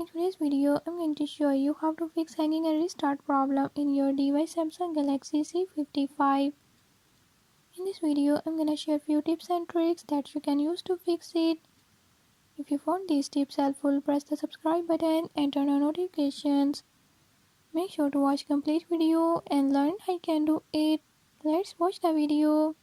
In today's video, I'm going to show you how to fix hanging and restart problem in your device Samsung Galaxy C55. In this video, I'm going to share few tips and tricks that you can use to fix it. If you found these tips helpful, press the subscribe button and turn on notifications. Make sure to watch complete video and learn how you can do it. Let's watch the video.